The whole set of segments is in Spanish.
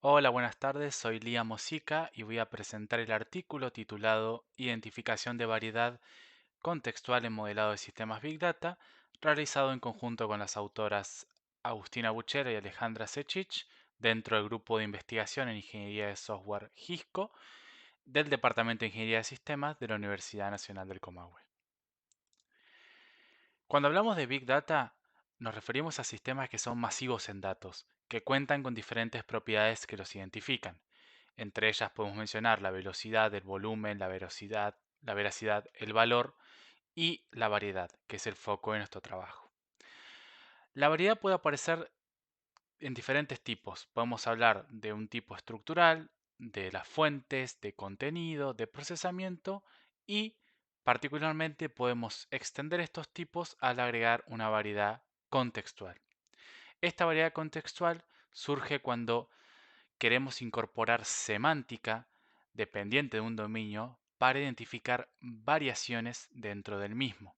Hola, buenas tardes. Soy Lía Mosica y voy a presentar el artículo titulado Identificación de variedad contextual en modelado de sistemas Big Data, realizado en conjunto con las autoras Agustina Buchera y Alejandra Sechich dentro del grupo de investigación en Ingeniería de Software GISCO del Departamento de Ingeniería de Sistemas de la Universidad Nacional del Comahue. Cuando hablamos de Big Data, nos referimos a sistemas que son masivos en datos, que cuentan con diferentes propiedades que los identifican. Entre ellas podemos mencionar la velocidad, el volumen, la veracidad, el valor y la variedad, que es el foco de nuestro trabajo. La variedad puede aparecer en diferentes tipos. Podemos hablar de un tipo estructural, de las fuentes, de contenido, de procesamiento y particularmente podemos extender estos tipos al agregar una variedad contextual. Esta variedad contextual surge cuando queremos incorporar semántica dependiente de un dominio para identificar variaciones dentro del mismo.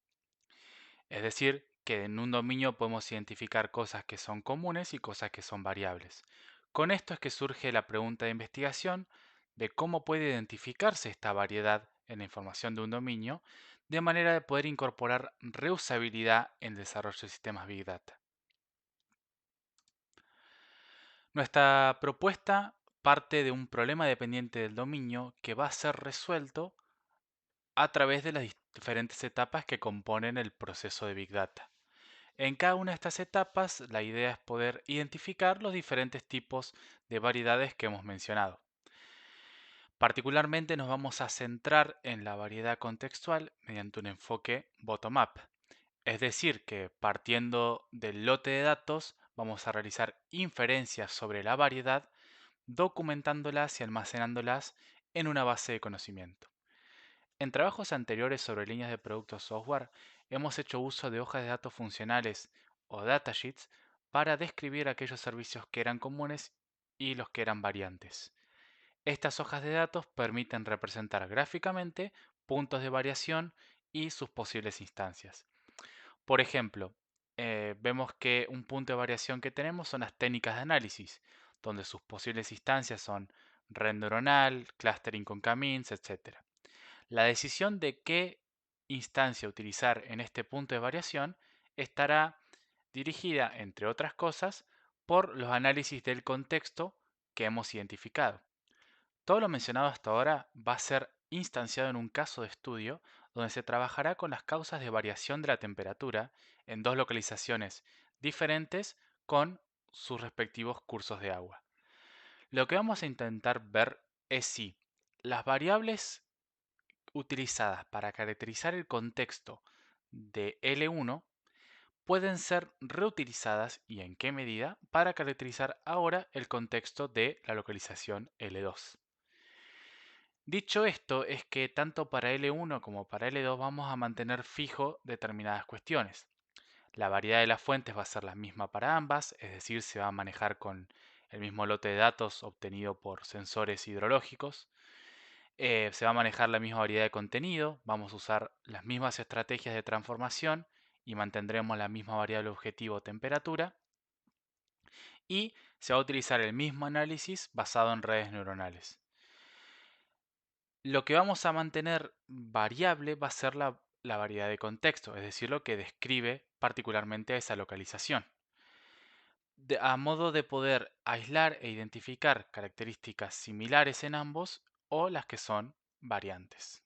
Es decir, que en un dominio podemos identificar cosas que son comunes y cosas que son variables. Con esto es que surge la pregunta de investigación de cómo puede identificarse esta variedad en la información de un dominio de manera de poder incorporar reusabilidad en el desarrollo de sistemas Big Data. Nuestra propuesta parte de un problema dependiente del dominio que va a ser resuelto a través de las diferentes etapas que componen el proceso de Big Data. En cada una de estas etapas, la idea es poder identificar los diferentes tipos de variedades que hemos mencionado. Particularmente nos vamos a centrar en la variedad contextual mediante un enfoque bottom-up. Es decir, que partiendo del lote de datos, vamos a realizar inferencias sobre la variedad, documentándolas y almacenándolas en una base de conocimiento. En trabajos anteriores sobre líneas de productos software, hemos hecho uso de hojas de datos funcionales o datasheets para describir aquellos servicios que eran comunes y los que eran variantes. Estas hojas de datos permiten representar gráficamente puntos de variación y sus posibles instancias. Por ejemplo, vemos que un punto de variación que tenemos son las técnicas de análisis, donde sus posibles instancias son red neuronal, clustering con k-means, etc. La decisión de qué instancia utilizar en este punto de variación estará dirigida, entre otras cosas, por los análisis del contexto que hemos identificado. Todo lo mencionado hasta ahora va a ser instanciado en un caso de estudio donde se trabajará con las causas de variación de la temperatura en dos localizaciones diferentes con sus respectivos cursos de agua. Lo que vamos a intentar ver es si las variables utilizadas para caracterizar el contexto de L1 pueden ser reutilizadas y en qué medida para caracterizar ahora el contexto de la localización L2. Dicho esto, es que tanto para L1 como para L2 vamos a mantener fijo determinadas cuestiones. La variedad de las fuentes va a ser la misma para ambas, es decir, se va a manejar con el mismo lote de datos obtenido por sensores hidrológicos. Se va a manejar la misma variedad de contenido, vamos a usar las mismas estrategias de transformación y mantendremos la misma variable objetivo temperatura. Y se va a utilizar el mismo análisis basado en redes neuronales. Lo que vamos a mantener variable va a ser la variedad de contexto, es decir, lo que describe particularmente esa localización. A modo de poder aislar e identificar características similares en ambos o las que son variantes.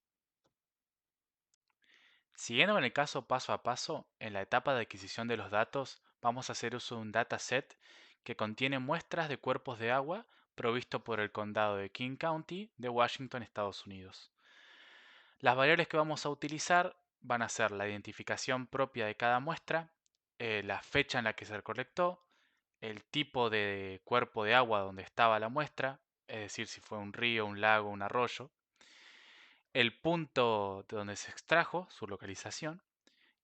Siguiendo con el caso paso a paso, en la etapa de adquisición de los datos, vamos a hacer uso de un dataset que contiene muestras de cuerpos de agua provisto por el condado de King County de Washington, Estados Unidos. Las variables que vamos a utilizar van a ser la identificación propia de cada muestra, la fecha en la que se recolectó, el tipo de cuerpo de agua donde estaba la muestra, es decir, si fue un río, un lago, un arroyo, el punto de donde se extrajo, su localización,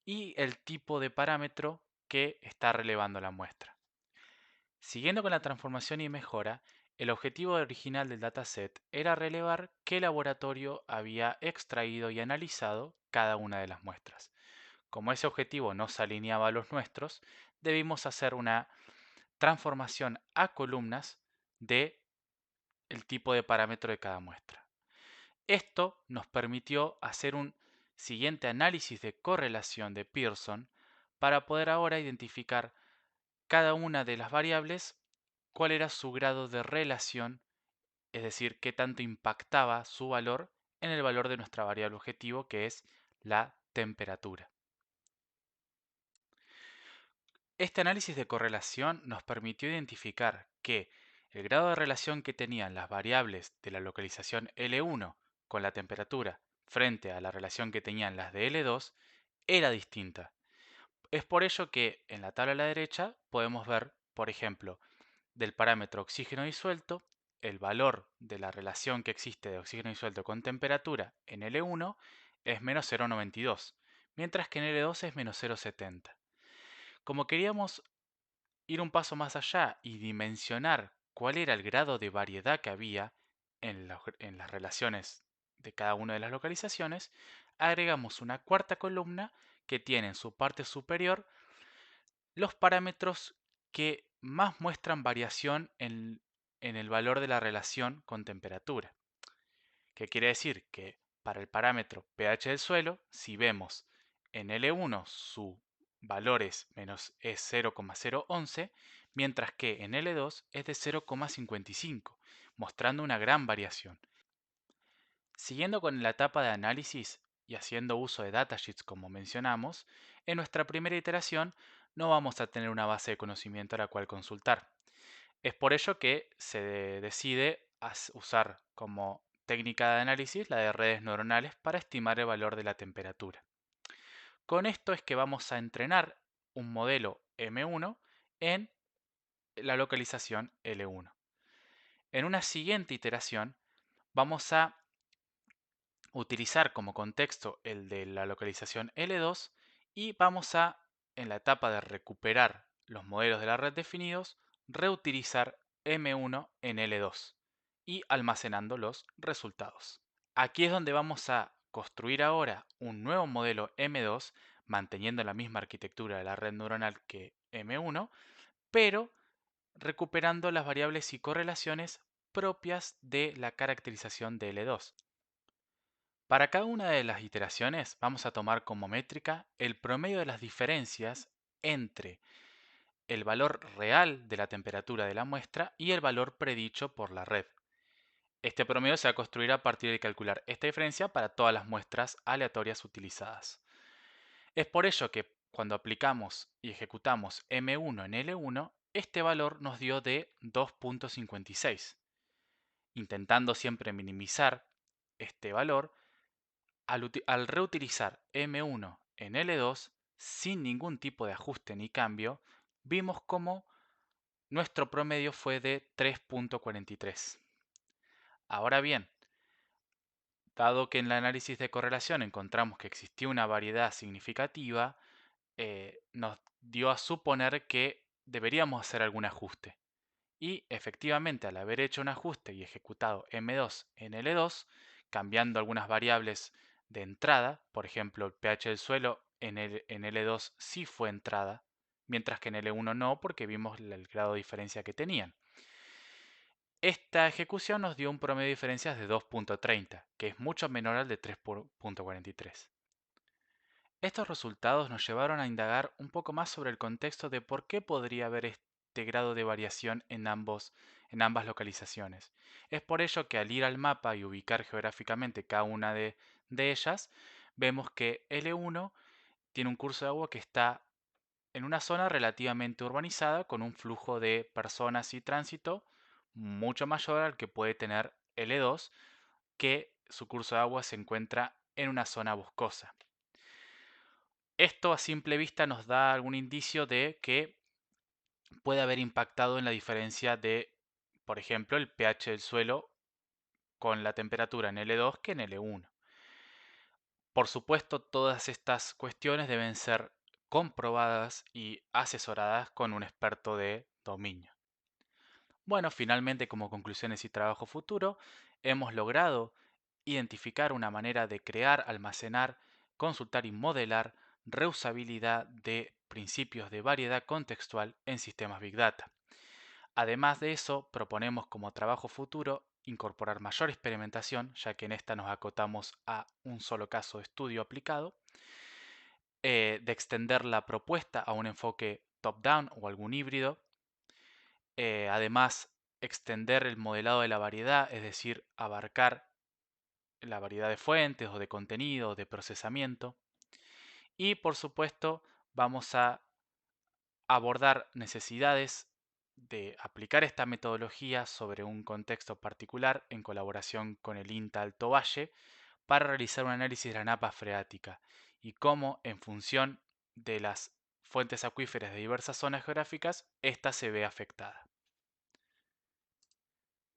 y el tipo de parámetro que está relevando la muestra. Siguiendo con la transformación y mejora, el objetivo original del dataset era relevar qué laboratorio había extraído y analizado cada una de las muestras. Como ese objetivo no se alineaba a los nuestros, debimos hacer una transformación a columnas de el tipo de parámetro de cada muestra. Esto nos permitió hacer un siguiente análisis de correlación de Pearson para poder ahora identificar cada una de las variables, cuál era su grado de relación, es decir, qué tanto impactaba su valor en el valor de nuestra variable objetivo, que es la temperatura. Este análisis de correlación nos permitió identificar que el grado de relación que tenían las variables de la localización L1 con la temperatura frente a la relación que tenían las de L2 era distinta. Es por ello que en la tabla a la derecha podemos ver, por ejemplo, del parámetro oxígeno disuelto, el valor de la relación que existe de oxígeno disuelto con temperatura en L1 es menos 0,92, mientras que en L2 es menos 0,70. Como queríamos ir un paso más allá y dimensionar cuál era el grado de variedad que había en las relaciones de cada una de las localizaciones, agregamos una cuarta columna que tiene en su parte superior los parámetros que más muestran variación en el valor de la relación con temperatura. ¿Qué quiere decir? Que para el parámetro pH del suelo, si vemos en L1 su valor es 0,011, mientras que en L2 es de 0,55, mostrando una gran variación. Siguiendo con la etapa de análisis y haciendo uso de datasheets como mencionamos, en nuestra primera iteración no vamos a tener una base de conocimiento a la cual consultar. Es por ello que se decide usar como técnica de análisis la de redes neuronales para estimar el valor de la temperatura. Con esto es que vamos a entrenar un modelo M1 en la localización L1. En una siguiente iteración vamos a utilizar como contexto el de la localización L2 y vamos a, en la etapa de recuperar los modelos de la red definidos, reutilizar M1 en L2 y almacenando los resultados. Aquí es donde vamos a construir ahora un nuevo modelo M2 manteniendo la misma arquitectura de la red neuronal que M1, pero recuperando las variables y correlaciones propias de la caracterización de L2. Para cada una de las iteraciones vamos a tomar como métrica el promedio de las diferencias entre el valor real de la temperatura de la muestra y el valor predicho por la red. Este promedio se va a construir a partir de calcular esta diferencia para todas las muestras aleatorias utilizadas. Es por ello que cuando aplicamos y ejecutamos M1 en L1, este valor nos dio de 2,56. Intentando siempre minimizar este valor, al reutilizar M1 en L2 sin ningún tipo de ajuste ni cambio, vimos cómo nuestro promedio fue de 3,43. Ahora bien, dado que en el análisis de correlación encontramos que existía una variedad significativa, nos dio a suponer que deberíamos hacer algún ajuste. Y efectivamente, al haber hecho un ajuste y ejecutado M2 en L2, cambiando algunas variables de entrada, por ejemplo, el pH del suelo en L2 sí fue entrada, mientras que en L1 no, porque vimos el grado de diferencia que tenían. Esta ejecución nos dio un promedio de diferencias de 2,30, que es mucho menor al de 3,43. Estos resultados nos llevaron a indagar un poco más sobre el contexto de por qué podría haber este grado de variación en ambas localizaciones. Es por ello que al ir al mapa y ubicar geográficamente cada una de ellas, vemos que L1 tiene un curso de agua que está en una zona relativamente urbanizada con un flujo de personas y tránsito mucho mayor al que puede tener L2, que su curso de agua se encuentra en una zona boscosa. Esto a simple vista nos da algún indicio de que puede haber impactado en la diferencia de, por ejemplo, el pH del suelo con la temperatura en L2 que en L1. Por supuesto, todas estas cuestiones deben ser comprobadas y asesoradas con un experto de dominio. Bueno, finalmente, como conclusiones y trabajo futuro, hemos logrado identificar una manera de crear, almacenar, consultar y modelar reusabilidad de principios de variedad contextual en sistemas Big Data. Además de eso, proponemos como trabajo futuro incorporar mayor experimentación, ya que en esta nos acotamos a un solo caso de estudio aplicado, de extender la propuesta a un enfoque top-down o algún híbrido, además extender el modelado de la variedad, es decir, abarcar la variedad de fuentes o de contenido, de procesamiento, y por supuesto vamos a abordar necesidades de aplicar esta metodología sobre un contexto particular en colaboración con el INTA Alto Valle para realizar un análisis de la napa freática y cómo, en función de las fuentes acuíferas de diversas zonas geográficas, ésta se ve afectada.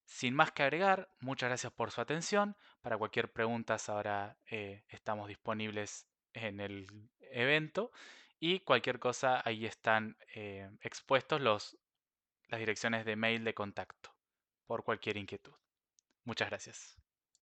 Sin más que agregar, muchas gracias por su atención. Para cualquier pregunta ahora estamos disponibles en el evento y cualquier cosa ahí están expuestos las direcciones de mail de contacto por cualquier inquietud. Muchas gracias.